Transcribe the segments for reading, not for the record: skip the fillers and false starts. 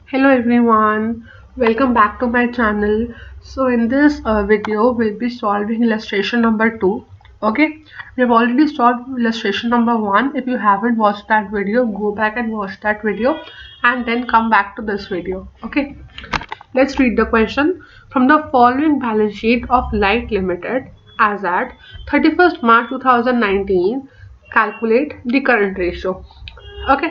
Hello everyone, welcome back to my channel. So in this video, we'll be solving illustration number 2. Okay, we have already solved illustration number 1. If you haven't watched that video, go back and watch that video and then come back to this video. Okay, let's read the question. From the following balance sheet of Light Limited as at 31st March 2019, calculate the current ratio. Okay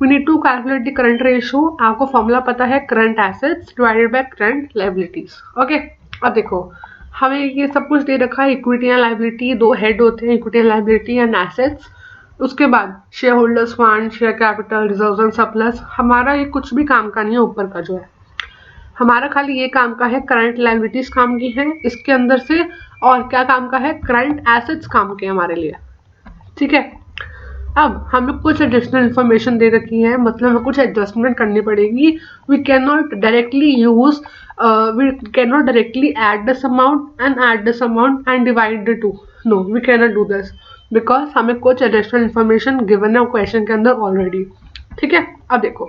we need to calculate the current ratio. आपको formula पता है, current assets divided by current liabilities. Okay, अब देखो हमें ये सब कुछ दे रखा है. इक्विटी एंड लाइबिलिटी, दो हेड होते हैं, equity and liability and assets. उसके बाद shareholders fund, share capital, reserves and surplus. हमारा ये कुछ भी काम का नहीं है. ऊपर का जो है हमारा खाली ये काम का है, करंट लाइबिलिटीज काम की है इसके अंदर से, और क्या काम का है, करंट एसेट्स काम के हमारे लिए. ठीक है, अब हमें कुछ एडिशनल इन्फॉर्मेशन दे रखी है, मतलब हमें कुछ एडजस्टमेंट करनी पड़ेगी. We can not directly add this amount and divide the two. No, we can not do this because हमें कुछ एडिशनल इन्फॉर्मेशन गिवन है क्वेश्चन के अंदर ऑलरेडी. ठीक है, अब देखो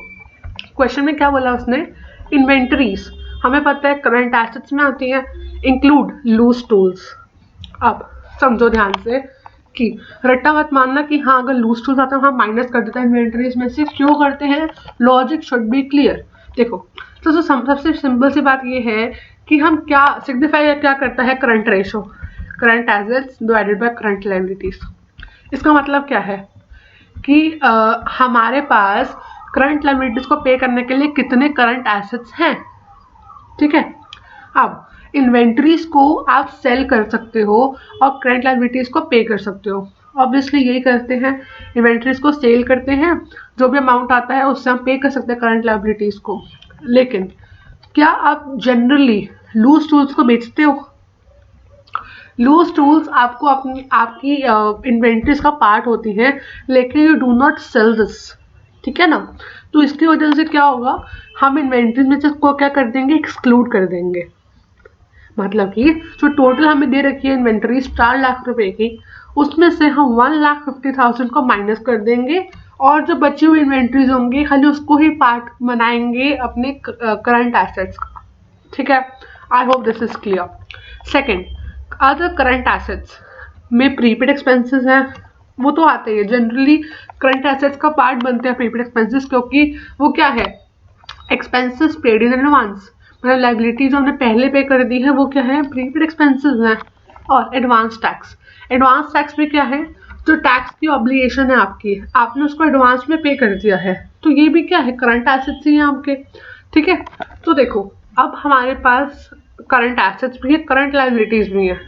क्वेश्चन में क्या बोला उसने. इन्वेंटरीज हमें पता है करंट एसेट्स में आती है. Include loose tools. अब समझो ध्यान से कि रट्टा मत मानना कि हाँ अगर लूज टूल्स आता है हाँ माइनस कर देता है इन्वेंटरीज में से. क्यों करते हैं, लॉजिक शुड बी क्लियर. देखो तो सबसे सिंपल सी बात ये है कि हम क्या सिग्निफाई क्या करता है current ratio, current assets divided by current liabilities. इसका मतलब क्या है कि हमारे पास करंट लायबिलिटीज को पे करने के लिए कितने करंट एसेट्स हैं. ठीक है, अब इन्वेंट्रीज को आप सेल कर सकते हो और करंट लायबिलिटीज को पे कर सकते हो. ऑब्वियसली यही करते हैं, इन्वेंट्रीज को सेल करते हैं, जो भी अमाउंट आता है उससे हम पे कर सकते हैं करंट लायबिलिटीज को. लेकिन क्या आप जनरली लूज टूल्स को बेचते हो? लूज टूल्स आपको आपकी इन्वेंट्रीज का पार्ट होती हैं, लेकिन you do not sell this. ठीक है ना, तो इसकी वजह से क्या होगा, हम इन्वेंट्रीज में से को क्या कर देंगे, एक्सक्लूड कर देंगे. मतलब कि जो टोटल हमें दे रखी है इन्वेंटरी 4 लाख रुपए की, उसमें से हम 1,50,000 को माइनस कर देंगे और जो बची हुई इन्वेंट्रीज होंगी खाली उसको ही पार्ट बनाएंगे अपने करंट एसेट्स का. ठीक है, I hope this is clear. Second, other current assets में प्रीपेड एक्सपेंसेस हैं, वो तो आते हैं जनरली. करंट एसेट्स का पार्ट बनते हैं प्रीपेड एक्सपेंसेस, क्योंकि वो क्या है, एक्सपेंसेस पेड इन एडवांस. मतलब लाइबिलिटी जो हमने पहले पे कर दी है वो क्या है, प्रीपेड एक्सपेंसेस हैं. और एडवांस टैक्स, एडवांस टैक्स भी क्या है, जो टैक्स की ऑब्लिगेशन है आपकी, आपने उसको एडवांस में पे कर दिया है, तो ये भी क्या है, करंट एसेट्स ही हैं आपके. ठीक है, तो देखो अब हमारे पास करंट एसेट्स भी है, करंट लाइबिलिटीज भी हैं.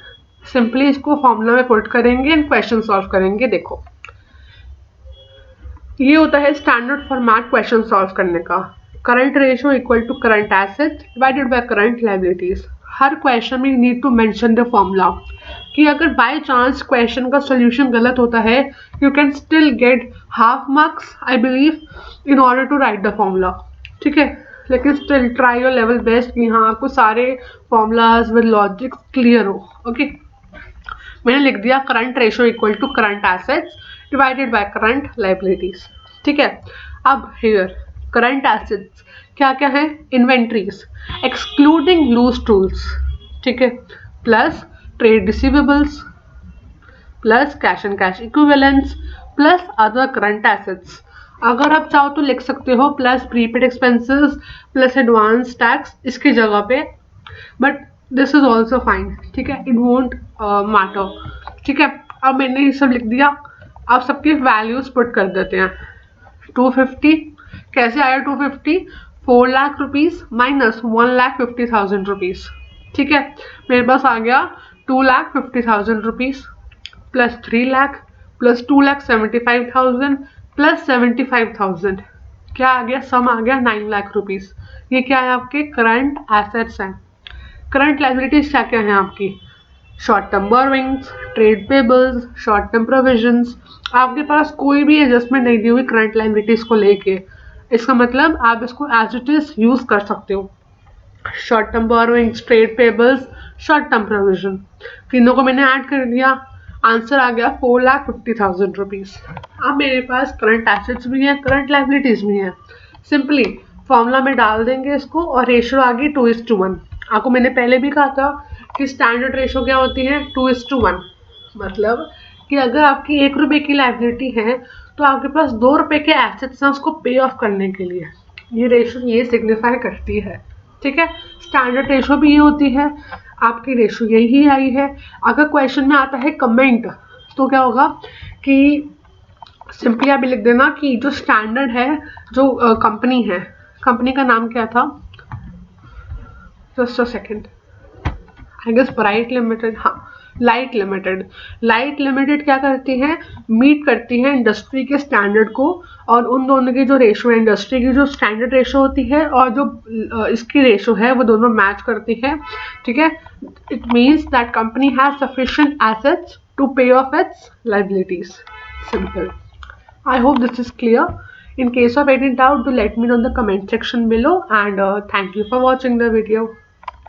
सिंपली इसको फॉर्मूला में पुट करेंगे एंड क्वेश्चन सॉल्व करेंगे. देखो ये होता है स्टैंडर्ड फॉर्मेट क्वेश्चन सॉल्व करने का. Current ratio equal to current assets divided by current liabilities. हर क्वेश्चन में you need to mention the formula, कि अगर बाय चांस क्वेश्चन का सोल्यूशन गलत होता है you can still get half marks I believe in order to write the formula. ठीक है, लेकिन still try your level best कि हाँ आपको सारे फॉर्मूलाज विद लॉजिक क्लियर हो. ओके, मैंने लिख दिया current ratio equal to current assets divided by current liabilities. ठीक है, अब हियर करंट एसेट्स क्या क्या है, इन्वेंट्रीज एक्सक्लूडिंग लूज टूल्स. ठीक है, plus trade receivables plus cash and cash equivalents plus other current assets. अगर आप चाहो तो लिख सकते हो plus prepaid expenses plus advance tax इसकी जगह पे, but this is also fine. ठीक है, इट वोंट मैटर. ठीक है, अब मैंने ये सब लिख दिया. अब सबके वैल्यूज पुट कर देते हैं. 250 कैसे आया, 250 4 लाख रुपीज माइनस 1,50,000 रुपीज. ठीक है, मेरे पास आ गया 2,50,000 rupees plus 3 lakh plus 2,75,000 plus 75,000. क्या आ गया, सम आ गया 9 लाख रुपीज. ये क्या है, आपके करंट एसेट्स हैं. करंट लायबिलिटीज क्या क्या है आपकी, short term borrowings, trade payables, short term provisions. आपके पास कोई भी एडजस्टमेंट नहीं दी हुई करंट लायबिलिटीज को लेके. इसका मतलब आप इसको एज इट इज यूज कर सकते हो. Short term borrowings, trade payables, short term provision, तीनों को मैंने ऐड कर दिया. आंसर आ गया 4,50,000 रुपीज. अब मेरे पास करंट एसेट्स भी हैं, करंट लायबिलिटीज भी हैं. सिंपली फॉर्मूला में डाल देंगे इसको और रेशो आ गई 2:1। आपको मैंने पहले भी कहा था कि स्टैंडर्ड रेशो क्या होती है 2:1। मतलब कि अगर आपकी 1 रुपये की लाइबिलिटी है तो आपके पास 2 रुपये के एसेट्स हैं उसको पे ऑफ करने के लिए। ये रेशो ये सिग्निफाई करती है, ठीक है। स्टैंडर्ड रेशो भी ये होती है, आपकी रेशो यही आई है। अगर क्वेश्चन में आता है कमेंट तो क्या होगा कि सिंपली आप लिख देना कि जो स्टैंडर्ड है, जो कंपनी है, कंपनी का नाम क्या था, just a second, I guess Bright Limited, हाँ लाइट लिमिटेड। लाइट लिमिटेड क्या करती है, मीट करती है इंडस्ट्री के स्टैंडर्ड को, और उन दोनों की जो रेशो है, इंडस्ट्री की जो स्टैंडर्ड रेशो होती है और जो इसकी रेशो है वो दोनों मैच करती है, ठीक है। It means that company has sufficient assets to pay off its liabilities. Simple. I hope this is clear. In case of any doubt, do let me know in the comment section below, and thank you for watching the video.